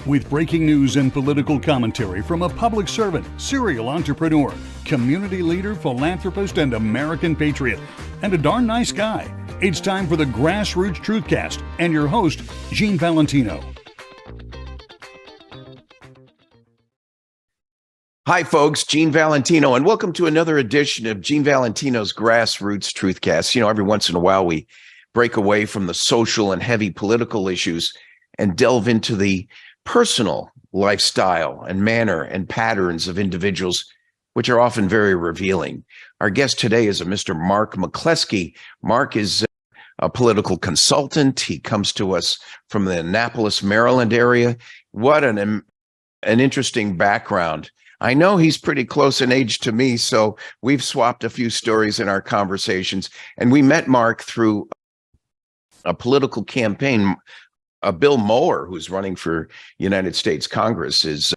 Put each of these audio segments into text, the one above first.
With breaking news and political commentary from a public servant, serial entrepreneur, community leader, philanthropist, and American patriot, and a darn nice guy. It's time for the GrassRoots TruthCast and your host, Gene Valentino. Hi, folks. Gene Valentino, and welcome to another edition of Gene Valentino's GrassRoots TruthCast. You know, every once in a while we break away from the social and heavy political issues and delve into the personal lifestyle and manner and patterns of individuals, which are often very revealing. Our guest today is a Mr. Mark McCleskey. Mark is a political consultant. He comes to us from the Annapolis, Maryland area. What an interesting background. I know he's pretty close in age to me, so we've swapped a few stories in our conversations. And we met Mark through a political campaign. Bill Mower, who's running for United States Congress, is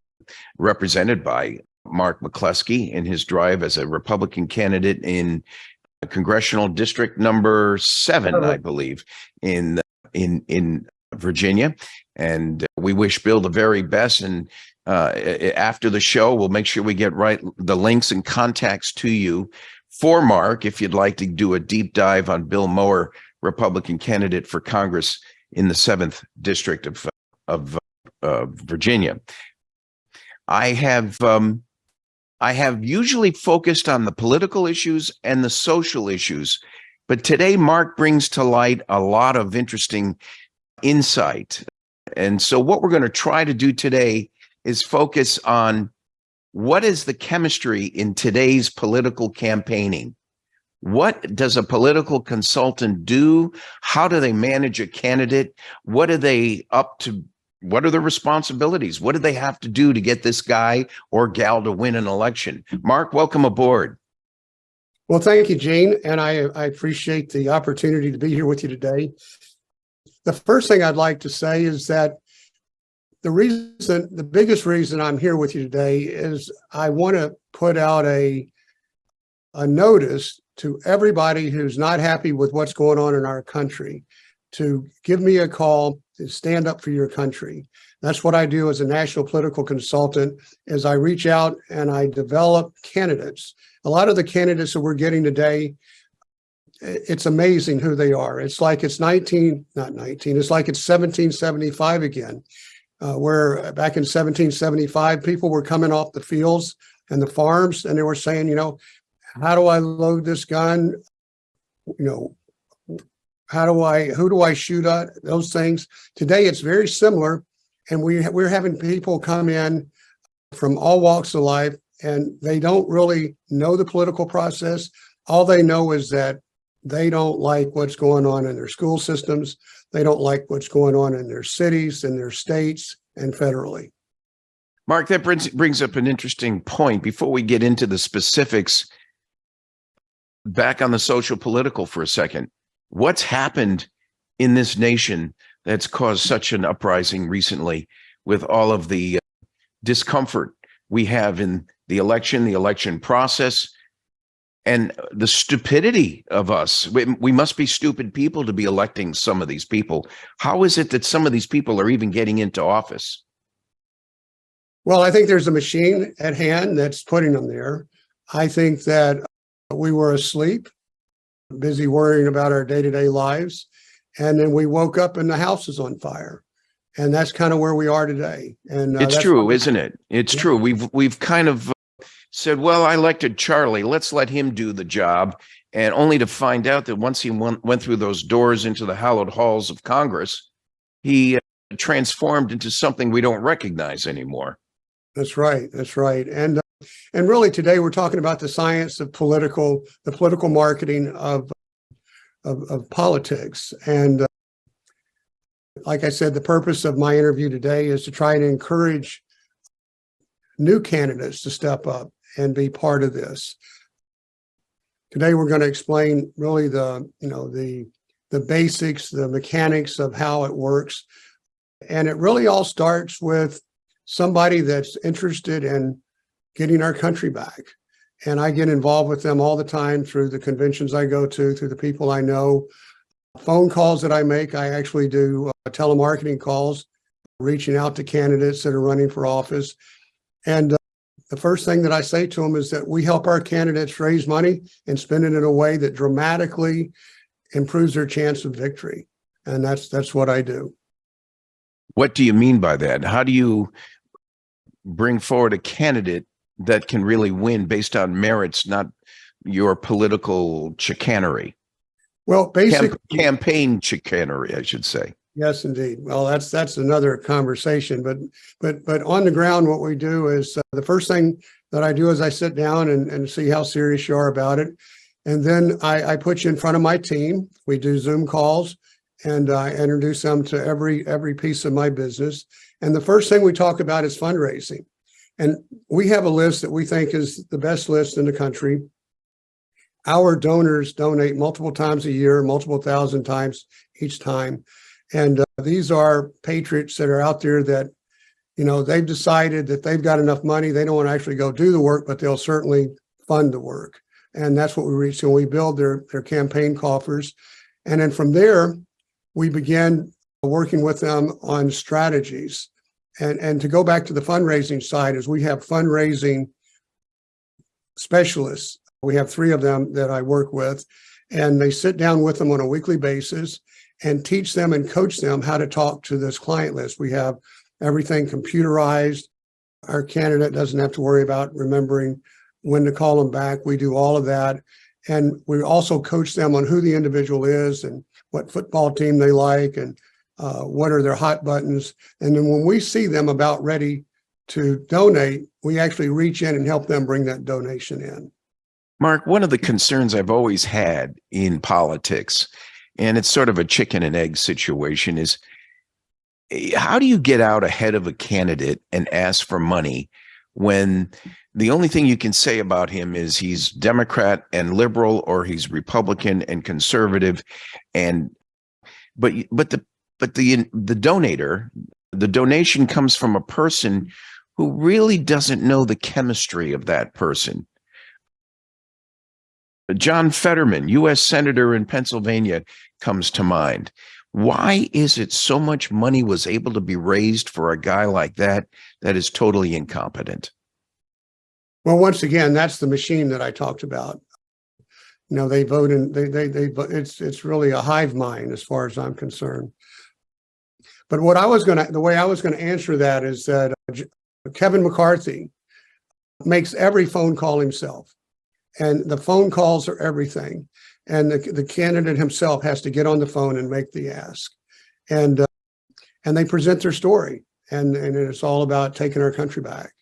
represented by Mark McCleskey in his drive as a Republican candidate in congressional district number 7, I believe, in Virginia. And we wish Bill the very best. And after the show, we'll make sure we get the links and contacts to you for Mark if you'd like to do a deep dive on Bill Mower, Republican candidate for Congress in the 7th district of Virginia. I have usually focused on the political issues and the social issues, but today Mark brings to light a lot of interesting insight. And so what we're going to try to do today is focus on what is the chemistry in today's political campaigning. What does a political consultant do? How do they manage a candidate? What are they up to? What are their responsibilities? What do they have to do to get this guy or gal to win an election? Mark, welcome aboard. Well, thank you, Gene. And I appreciate the opportunity to be here with you today. The first thing I'd like to say is that the biggest reason I'm here with you today is I want to put out a notice to everybody who's not happy with what's going on in our country to give me a call to stand up for your country. That's what I do as a national political consultant, is I reach out and I develop candidates. A lot of the candidates that we're getting today, it's amazing who they are. It's like it's 1775 again, where back in 1775, people were coming off the fields and the farms and they were saying, how do I load this gun? Who do I shoot at? Those things. Today, it's very similar. And we're having people come in from all walks of life, and they don't really know the political process. All they know is that they don't like what's going on in their school systems. They don't like what's going on in their cities, in their states, and federally. Mark, that brings up an interesting point. Before we get into the specifics, back on the social political for a second, what's happened in this nation that's caused such an uprising recently with all of the discomfort we have in the election process, and the stupidity of us? We must be stupid people to be electing some of these people. How is it that some of these people are even getting into office? Well, I think there's a machine at hand that's putting them there. I think that we were asleep, busy worrying about our day-to-day lives. And then we woke up and the house is on fire. And that's kind of where we are today. And it's true, isn't it? It's true. We've kind of said, well, I elected Charlie. Let's let him do the job. And only to find out that once he went through those doors into the hallowed halls of Congress, he transformed into something we don't recognize anymore. That's right. That's right. And really today we're talking about the science of the political marketing of politics. And like I said, the purpose of my interview today is to try and encourage new candidates to step up and be part of this. Today we're going to explain really the basics, the mechanics of how it works. And it really all starts with somebody that's interested in getting our country back. And I get involved with them all the time through the conventions I go to, through the people I know, phone calls that I make. I actually do telemarketing calls reaching out to candidates that are running for office. And the first thing that I say to them is that we help our candidates raise money and spend it in a way that dramatically improves their chance of victory. And that's what I do. What do you mean by that? How do you bring forward a candidate that can really win based on merits, not your political chicanery? Well, basically, campaign chicanery, I should say. Yes, indeed. Well, that's another conversation. But on the ground, what we do is the first thing that I do is I sit down and see how serious you are about it, and then I put you in front of my team. We do Zoom calls, and I introduce them to every piece of my business. And the first thing we talk about is fundraising, and we have a list that we think is the best list in the country. Our donors donate multiple times a year, multiple thousand times each time. And these are patriots that are out there that, they've decided that they've got enough money. They don't want to actually go do the work, but they'll certainly fund the work. And that's what we reach. So we build their campaign coffers. And then from there, we begin working with them on strategies. And to go back to the fundraising side, is we have fundraising specialists. We have 3 of them that I work with, and they sit down with them on a weekly basis and teach them and coach them how to talk to this client list. We have everything computerized. Our candidate doesn't have to worry about remembering when to call them back. We do all of that. And we also coach them on who the individual is and what football team they like and what are their hot buttons. And then when we see them about ready to donate, we actually reach in and help them bring that donation in. Mark, one of the concerns I've always had in politics, and it's sort of a chicken and egg situation, is how do you get out ahead of a candidate and ask for money when the only thing you can say about him is he's Democrat and liberal, or he's Republican and conservative, but the donator, the donation comes from a person who really doesn't know the chemistry of that person. John Fetterman, U.S. Senator in Pennsylvania, comes to mind. Why is it so much money was able to be raised for a guy like that is totally incompetent? Well, once again, that's the machine that I talked about. They vote and it's really a hive mind as far as I'm concerned. But the way I was going to answer that is that Kevin McCarthy makes every phone call himself. And the phone calls are everything. And the candidate himself has to get on the phone and make the ask. And they present their story. And it's all about taking our country back.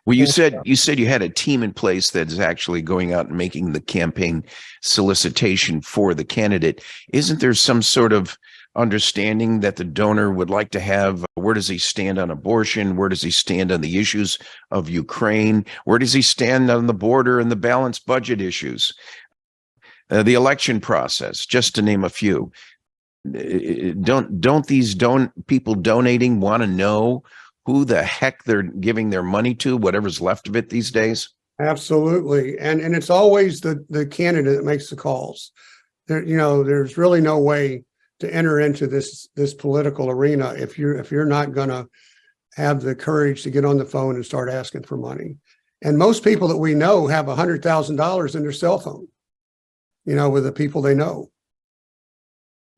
Well, you said you had a team in place that's actually going out and making the campaign solicitation for the candidate. Isn't there some sort of understanding that the donor would like to have? Where does he stand on abortion? Where does he stand on the issues of Ukraine? Where does he stand on the border and the balanced budget issues? The election process, just to name a few. Don't these people donating want to know who the heck they're giving their money to, whatever's left of it these days? Absolutely. And it's always the candidate that makes the calls. There's really no way to enter into this political arena if you're not going to have the courage to get on the phone and start asking for money. And most people that we know have $100,000 in their cell phone, with the people they know.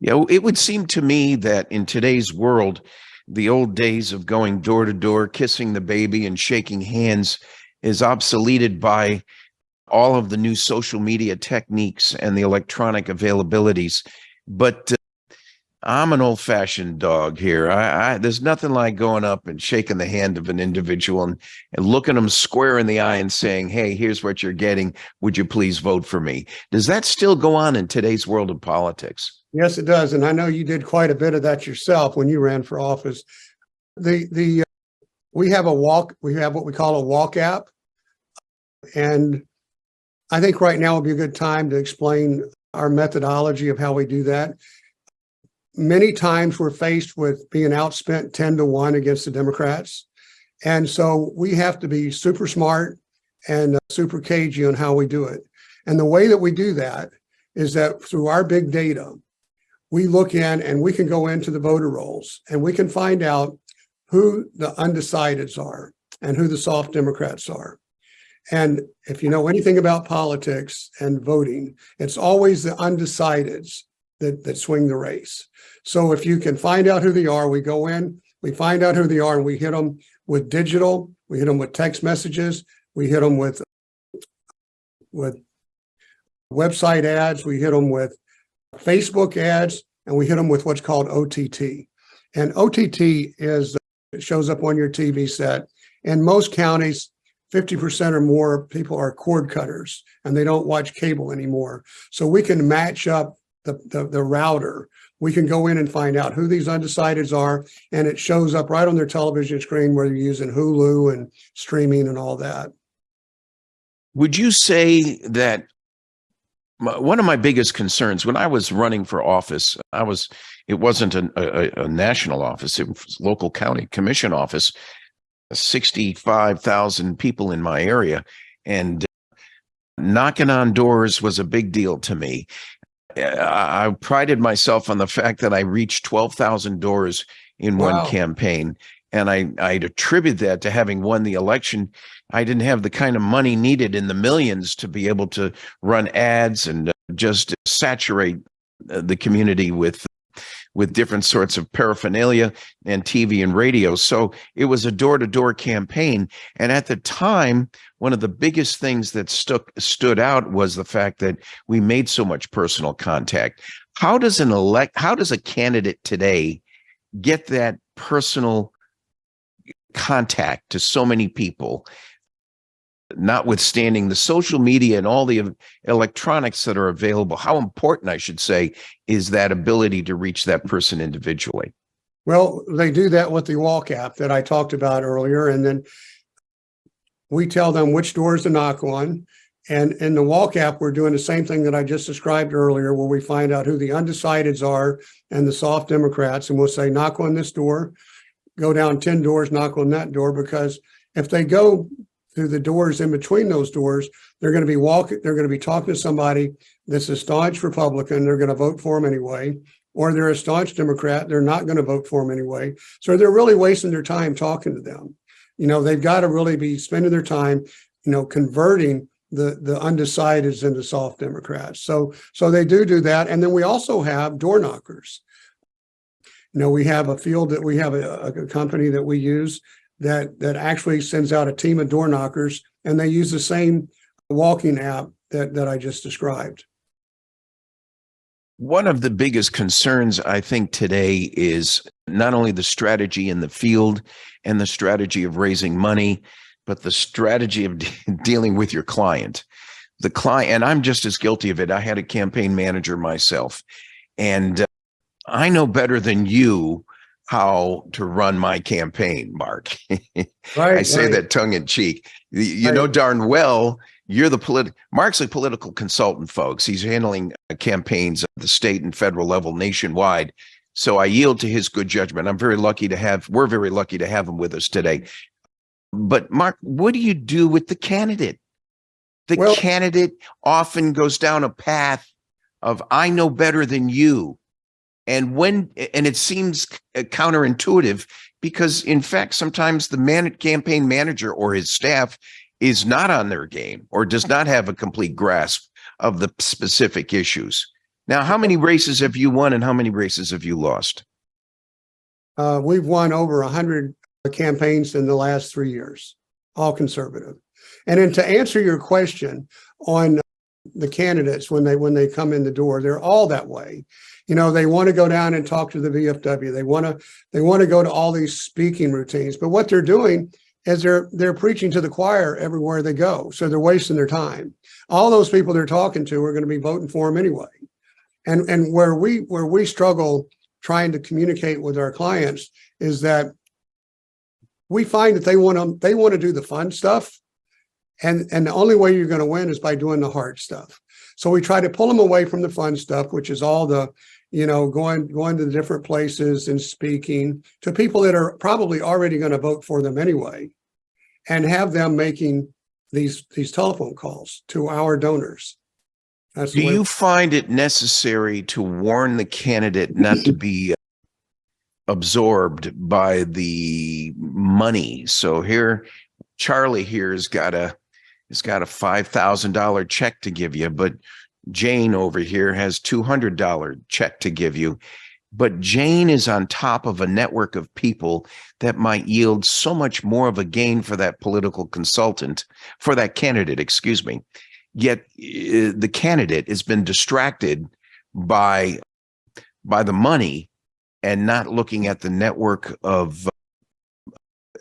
Yeah, it would seem to me that in today's world, the old days of going door to door, kissing the baby and shaking hands is obsoleted by all of the new social media techniques and the electronic availabilities. But I'm an old-fashioned dog here. There's nothing like going up and shaking the hand of an individual and looking them square in the eye and saying, hey, here's what you're getting. Would you please vote for me? Does that still go on in today's world of politics? Yes, it does. And I know you did quite a bit of that yourself when you ran for office. We have what we call a walk app. And I think right now would be a good time to explain our methodology of how we do that. Many times we're faced with being outspent 10-1 against the Democrats. And so we have to be super smart and super cagey on how we do it. And the way that we do that is that through our big data, we look in and we can go into the voter rolls and we can find out who the undecideds are and who the soft Democrats are. And if you know anything about politics and voting, it's always the undecideds that swing the race. So if you can find out who they are, we go in, we find out who they are, and we hit them with digital, we hit them with text messages, we hit them with website ads, we hit them with Facebook ads, and we hit them with what's called OTT. And OTT is, it shows up on your TV set. In most counties, 50% or more people are cord cutters and they don't watch cable anymore. So we can match up the router. We can go in and find out who these undecideds are, and it shows up right on their television screen where they're using Hulu and streaming and all that. Would you say that one of my biggest concerns when I was running for office, it wasn't a national office, it was a local county commission office, 65,000 people in my area, and knocking on doors was a big deal to me. I prided myself on the fact that I reached 12,000 doors in one campaign, and I'd attribute that to having won the election. I didn't have the kind of money needed in the millions to be able to run ads and just saturate the community with different sorts of paraphernalia and TV and radio. So it was a door-to-door campaign. And at the time, one of the biggest things that stood out was the fact that we made so much personal contact. How does a candidate today get that personal contact to so many people, notwithstanding the social media and all the electronics that are available? How important, I should say, is that ability to reach that person individually? Well, they do that with the walk app that I talked about earlier. And then we tell them which doors to knock on. And in the walk app, we're doing the same thing that I just described earlier, where we find out who the undecideds are and the soft Democrats. And we'll say, knock on this door, go down 10 doors, knock on that door, because if they go through the doors in between those doors, they're going to be talking to somebody that's a staunch Republican. They're going to vote for him anyway, or they're a staunch Democrat. They're not going to vote for him anyway. So they're really wasting their time talking to them. They've got to really be spending their time, converting the undecideds into soft Democrats. So they do that. And then we also have door knockers. We have a field that we have a company that we use that actually sends out a team of door knockers, and they use the same walking app that I just described. One of the biggest concerns, I think, today is not only the strategy in the field and the strategy of raising money, but the strategy of dealing with your client. The client, and I'm just as guilty of it. I had a campaign manager myself, and I know better than you how to run my campaign, Mark. I say that tongue in cheek. You know darn well you're Mark's a political consultant, folks. He's handling campaigns at the state and federal level nationwide. So I yield to his good judgment. we're very lucky to have him with us today. But Mark, what do you do with the candidate? The candidate often goes down a path of, I know better than you. And it seems counterintuitive, because in fact, sometimes the campaign manager or his staff is not on their game or does not have a complete grasp of the specific issues. Now, how many races have you won and how many races have you lost? We've won over 100 campaigns in the last 3 years, all conservative. And then to answer your question on the candidates, when they come in the door, they're all that way. They want to go down and talk to the VFW. They want to go to all these speaking routines. But what they're doing is they're preaching to the choir everywhere they go. So they're wasting their time. All those people they're talking to are going to be voting for them anyway. And where we struggle trying to communicate with our clients is that we find that they want to do the fun stuff. And the only way you're going to win is by doing the hard stuff. So we try to pull them away from the fun stuff, which is all the, going to the different places and speaking to people that are probably already going to vote for them anyway, and have them making these telephone calls to our donors. Do you find it necessary to warn the candidate not to be absorbed by the money. So here, Charlie here has got a $5,000 check to give you, but Jane over here has $200 check to give you. But Jane is on top of a network of people that might yield so much more of a gain for that political consultant, for that candidate, excuse me. Yet the candidate has been distracted by the money and not looking at the network of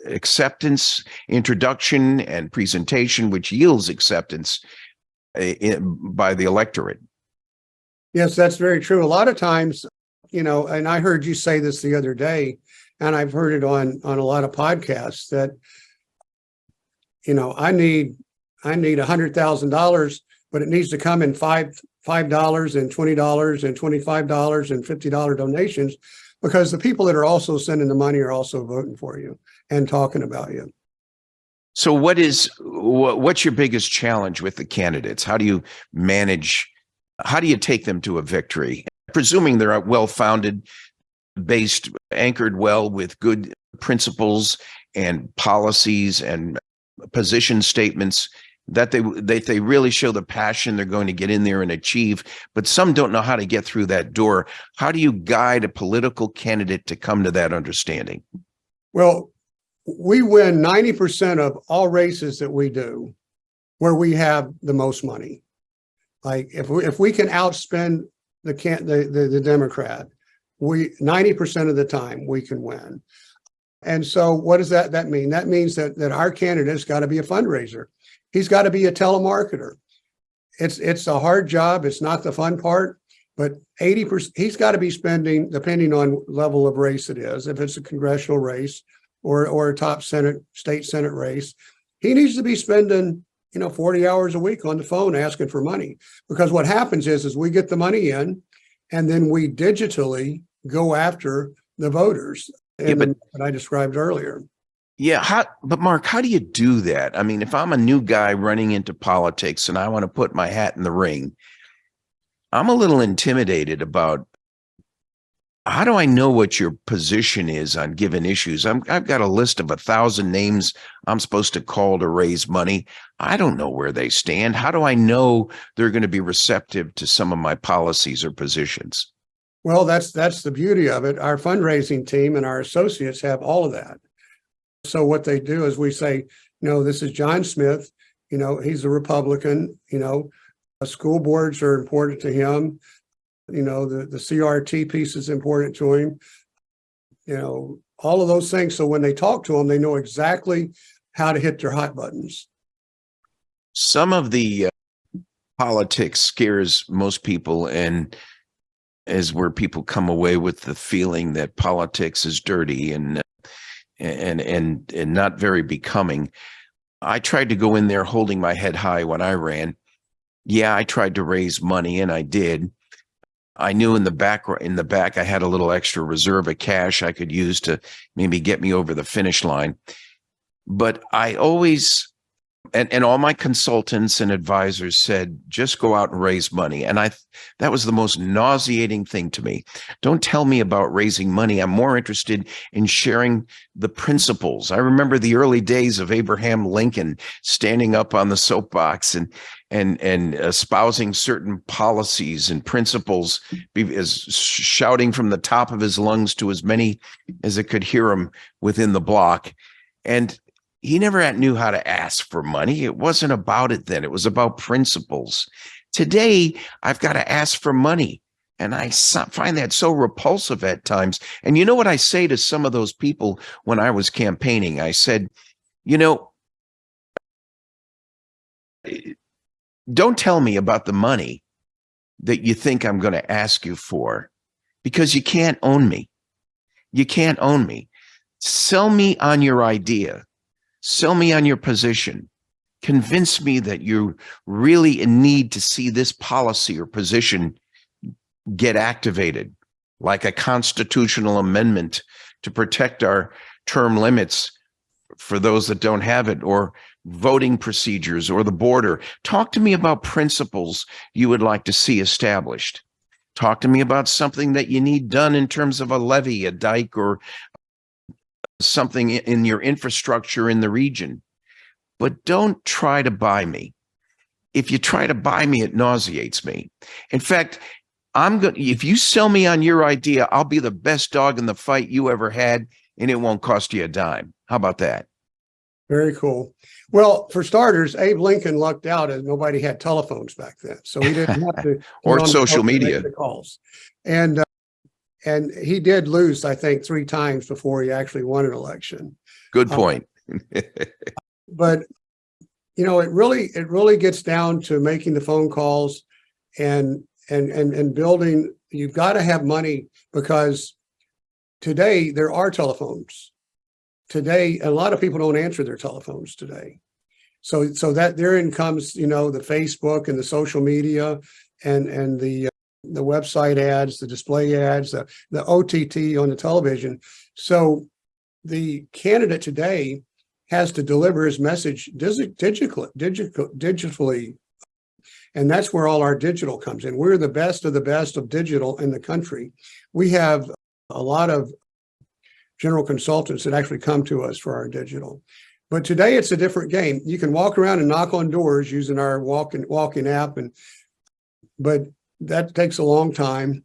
acceptance, introduction, and presentation, which yields acceptance by the electorate. Yes, that's very true. A lot of times, and I heard you say this the other day, and I've heard it on a lot of podcasts that, I need $100,000, but it needs to come in $5 and $20 and $25 and $50 donations, because the people that are also sending the money are also voting for you and talking about you. So what's your biggest challenge with the candidates? How do you take them to a victory? Presuming they're well-founded, anchored well with good principles and policies and position statements, that they really show the passion they're going to get in there and achieve, but some don't know how to get through that door. How do you guide a political candidate to come to that understanding? Well, we win 90% of all races that we do where we have the most money. Like if we can outspend the Democrat, 90% of the time we can win. And so what does that mean? That means that our candidate's got to be a fundraiser. He's got to be a telemarketer. It's a hard job. It's not the fun part, but 80%, he's got to be spending, depending on level of race it is, if it's a congressional race or a top state Senate race, he needs to be spending, 40 hours a week on the phone asking for money. Because what happens is we get the money in and then we digitally go after the voters that I described earlier. Yeah, but Mark, how do you do that? I mean, if I'm a new guy running into politics and I want to put my hat in the ring, I'm a little intimidated about how do I know what your position is on given issues? I've got a list of 1,000 names I'm supposed to call to raise money. I don't know where they stand. How do I know they're going to be receptive to some of my policies or positions? Well, that's the beauty of it. Our fundraising team and our associates have all of that. So what they do is we say, this is John Smith, he's a Republican, school boards are important to him. The CRT piece is important to him, all of those things. So when they talk to him, they know exactly how to hit their hot buttons. Some of the politics scares most people and is where people come away with the feeling that politics is dirty and not very becoming. I tried to go in there holding my head high when I ran. Yeah, I tried to raise money and I did. I knew in the back I had a little extra reserve of cash I could use to maybe get me over the finish line. But I always, and all my consultants and advisors said, just go out and raise money. And that was the most nauseating thing to me. Don't tell me about raising money. I'm more interested in sharing the principles. I remember the early days of Abraham Lincoln standing up on the soapbox and espousing certain policies and principles, shouting from the top of his lungs to as many as it could hear him within the block. And he never knew how to ask for money. It wasn't about it then. It was about principles. Today, I've got to ask for money. And I find that so repulsive at times. And you know what I say to some of those people when I was campaigning? I said, don't tell me about the money that you think I'm going to ask you for, because you can't own me. You can't own me. Sell me on your idea. Sell me on your position. Convince me that you're really in need to see this policy or position get activated, like a constitutional amendment to protect our term limits for those that don't have it, or voting procedures, or the border. Talk to me about principles you would like to see established. Talk to me about something that you need done in terms of a levee, a dike, or something in your infrastructure in the region. But don't try to buy me. If you try to buy me, it nauseates me. In fact, if you sell me on your idea, I'll be the best dog in the fight you ever had, and it won't cost you a dime. How about that? Very cool. Well, for starters, Abe Lincoln lucked out as nobody had telephones back then, so he didn't have to or get on the social phone and make media the calls. And he did lose, I think, 3 times before he actually won an election. Good point. But it really gets down to making the phone calls and building. You've got to have money, because today there are telephones. Today, a lot of people don't answer their telephones today. So that therein comes, the Facebook and the social media and the website ads, the display ads, the OTT on the television. So the candidate today has to deliver his message digitally. And that's where all our digital comes in. We're the best of digital in the country. We have a lot of general consultants that actually come to us for our digital. But today it's a different game. You can walk around and knock on doors using our walk-in app, but that takes a long time.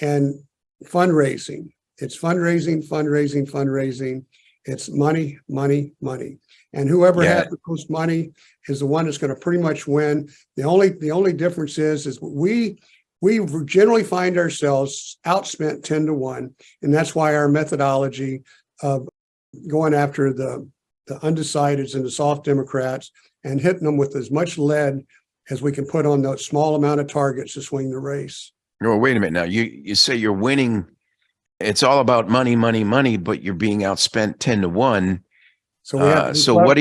And fundraising. It's fundraising. It's money. And whoever has the most money is the one that's going to pretty much win. The only difference is we generally find ourselves outspent 10-1, and that's why our methodology of going after the undecideds and the soft Democrats and hitting them with as much lead as we can put on that small amount of targets to swing the race. No, wait a minute. Now you say you're winning. It's all about money, but you're being outspent 10-1. So what are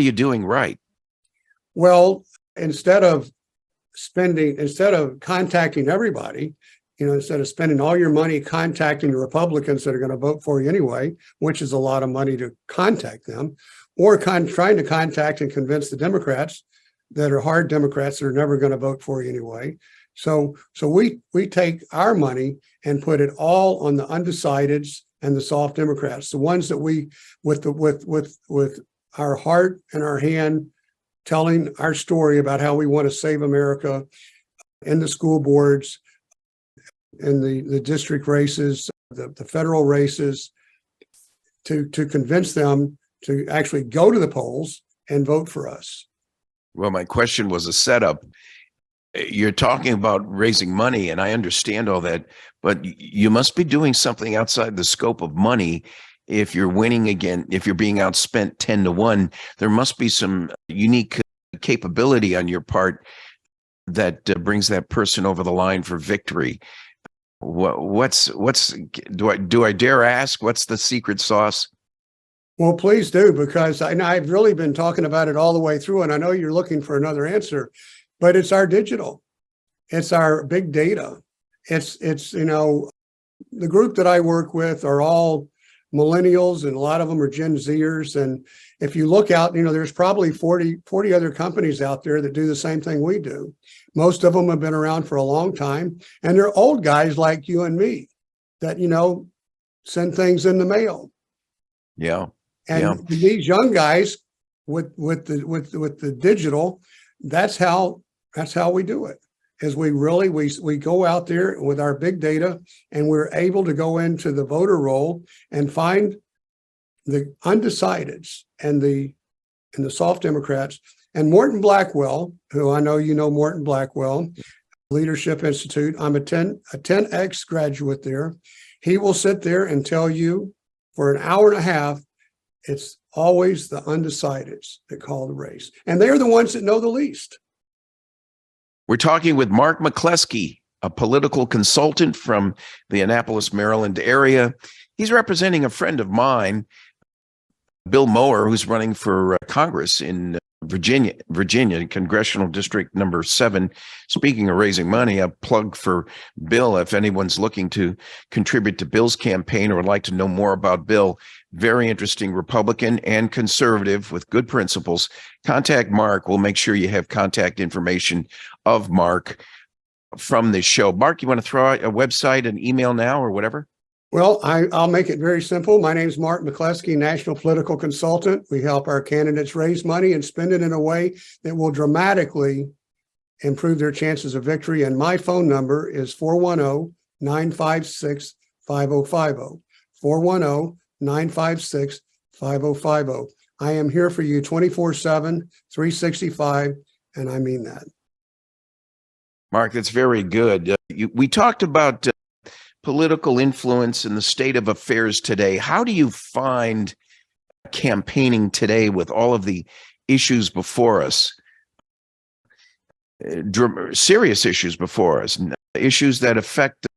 you doing right? Well, instead of contacting everybody, instead of spending all your money contacting the Republicans that are going to vote for you anyway, which is a lot of money to contact them, or trying to contact and convince the Democrats that are hard Democrats that are never going to vote for you anyway. So we take our money and put it all on the undecideds and the soft Democrats, the ones that we, with our heart and our hand, telling our story about how we want to save America in the school boards, in the district races, the federal races, to convince them to actually go to the polls and vote for us. Well, my question was a setup. You're talking about raising money, and I understand all that, but you must be doing something outside the scope of money. If you're winning again, if you're being outspent 10-1, there must be some unique capability on your part that brings that person over the line for victory. Do I dare ask, what's the secret sauce? Well, please do, because I've really been talking about it all the way through, and I know you're looking for another answer, but it's our digital, it's our big data. It's the group that I work with are all millennials, and a lot of them are Gen Zers. And if you look out, there's probably 40 other companies out there that do the same thing we do. Most of them have been around for a long time, and they're old guys like you and me that, send things in the mail. Yeah. And these young guys with the digital, that's how we do it. Is we go out there with our big data, and we're able to go into the voter roll and find the undecideds and the soft Democrats. And Morton Blackwell, who I know Morton Blackwell, Leadership Institute. I'm a 10X graduate there. He will sit there and tell you for an hour and a half, it's always the undecideds that call the race. And they're the ones that know the least. We're talking with Mark McCleskey, a political consultant from the Annapolis, Maryland area. He's representing a friend of mine, Bill Mower, who's running for Congress in Virginia, Congressional District number 7. Speaking of raising money, a plug for Bill. If anyone's looking to contribute to Bill's campaign or would like to know more about Bill, very interesting Republican and conservative with good principles, contact Mark. We'll make sure you have contact information of Mark. from this show. Mark, you want to throw out a website, an email now, or whatever? Well, I'll make it very simple. My name is Mark McCleskey, National Political Consultant. We help our candidates raise money and spend it in a way that will dramatically improve their chances of victory. And my phone number is 410-956-5050. 410-956-5050. I am here for you 24/7, 365, and I mean that. Mark, that's very good. We talked about political influence in the state of affairs today. How do you find campaigning today with all of the issues before us? Serious issues before us, issues that affect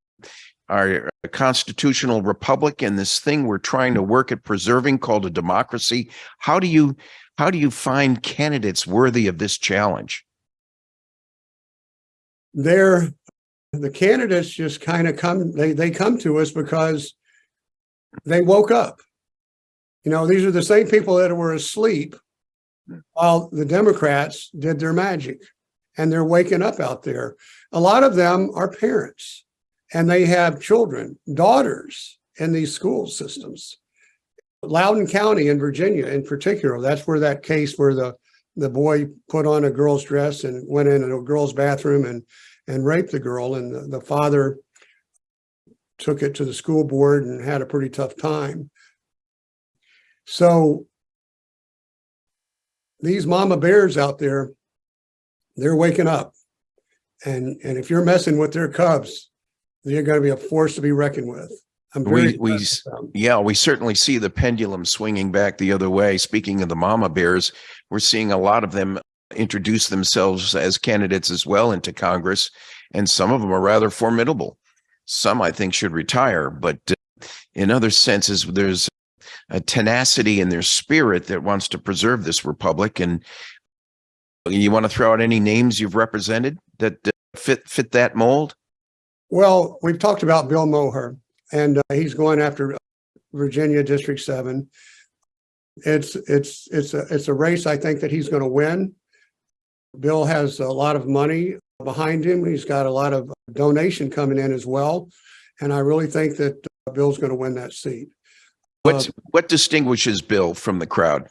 our constitutional republic and this thing we're trying to work at preserving called a democracy. How do you find candidates worthy of this challenge? The candidates just kind of come, they come to us because they woke up. These are the same people that were asleep while the Democrats did their magic, and they're waking up out there. A lot of them are parents, and they have children, daughters in these school systems. Loudoun County in Virginia in particular, that's where that case where the boy put on a girl's dress and went in a girl's bathroom and raped the girl, and the father took it to the school board and had a pretty tough time. So these mama bears out there, they're waking up. And if you're messing with their cubs, they're going to be a force to be reckoned with. We certainly see the pendulum swinging back the other way. Speaking of the mama bears, we're seeing a lot of them introduce themselves as candidates as well into Congress, and some of them are rather formidable. Some I think should retire, but in other senses, there's a tenacity in their spirit that wants to preserve this republic. And you want to throw out any names you've represented that fit that mold? Well, we've talked about Bill Moher, and he's going after Virginia District 7. It's a race I think that he's going to win. Bill has a lot of money behind him. He's got a lot of donation coming in as well. And I really think that Bill's going to win that seat. What distinguishes Bill from the crowd?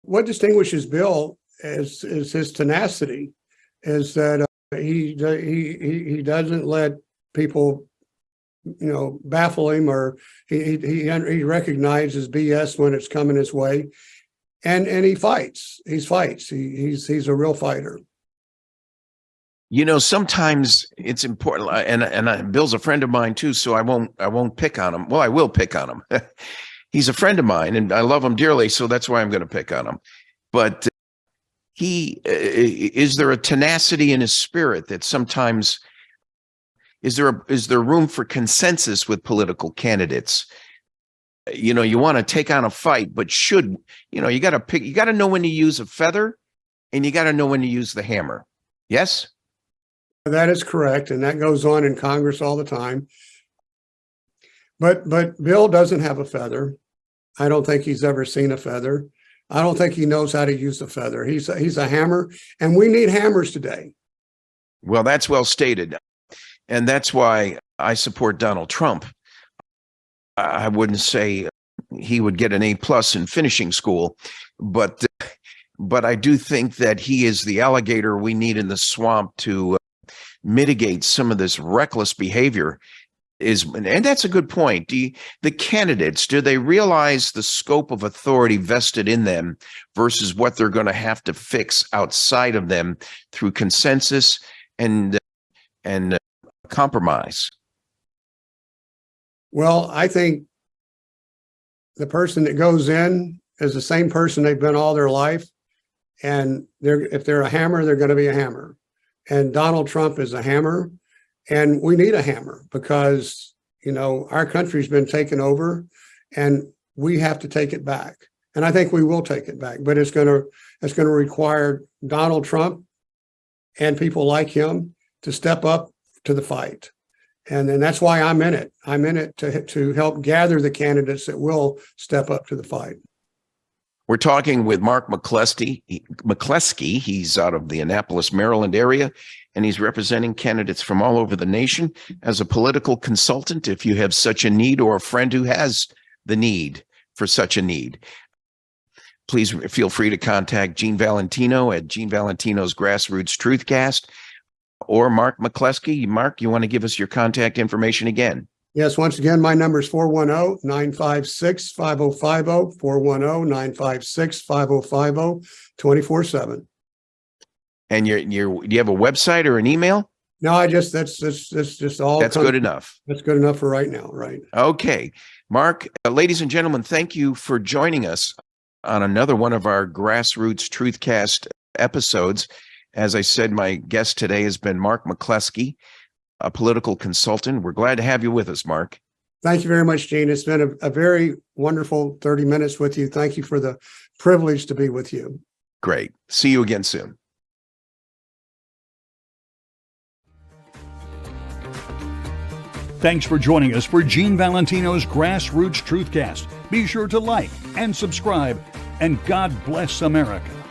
What distinguishes Bill is his tenacity, is that he doesn't let people, baffle him, or he recognizes BS when it's coming his way. And he fights. He's a real fighter. Sometimes it's important, and Bill's a friend of mine too, so I won't pick on him. Well, I will pick on him. He's a friend of mine, and I love him dearly, so that's why I'm going to pick on him. But is there a tenacity in his spirit that sometimes is there room for consensus with political candidates? You want to take on a fight, but you got to pick. You got to know when to use a feather, and you got to know when to use the hammer. Yes, that is correct, and that goes on in Congress all the time. But Bill doesn't have a feather. I don't think he's ever seen a feather. I don't think he knows how to use a feather. He's a hammer, and we need hammers today. Well, that's well stated, and that's why I support Donald Trump. I wouldn't say he would get an A+ in finishing school, but I do think that he is the alligator we need in the swamp to mitigate some of this reckless behavior. And that's a good point. The candidates, do they realize the scope of authority vested in them versus what they're going to have to fix outside of them through consensus and compromise? Well, I think the person that goes in is the same person they've been all their life. And if they're a hammer, they're going to be a hammer. And Donald Trump is a hammer. And we need a hammer because, our country's been taken over and we have to take it back. And I think we will take it back. But it's going to require Donald Trump and people like him to step up to the fight. And that's why I'm in it. I'm in it to help gather the candidates that will step up to the fight. We're talking with Mark McCleskey. He's out of the Annapolis, Maryland area, and he's representing candidates from all over the nation as a political consultant. If you have such a need or a friend who has the need for such a need, please feel free to contact Gene Valentino at Gene Valentino's GrassRoots TruthCast or Mark McCleskey. Mark, you want to give us your contact information again? Yes, once again, my number is 410-956-5050, 410-956-5050, 24/7. And do you have a website or an email? No, that's just all. That's good enough. That's good enough for right now, right? Okay. Mark, ladies and gentlemen, thank you for joining us on another one of our GrassRoots TruthCast episodes. As I said, my guest today has been Mark McCleskey, a political consultant. We're glad to have you with us, Mark. Thank you very much, Gene. It's been a very wonderful 30 minutes with you. Thank you for the privilege to be with you. Great. See you again soon. Thanks for joining us for Gene Valentino's GrassRoots TruthCast. Be sure to like and subscribe, and God bless America.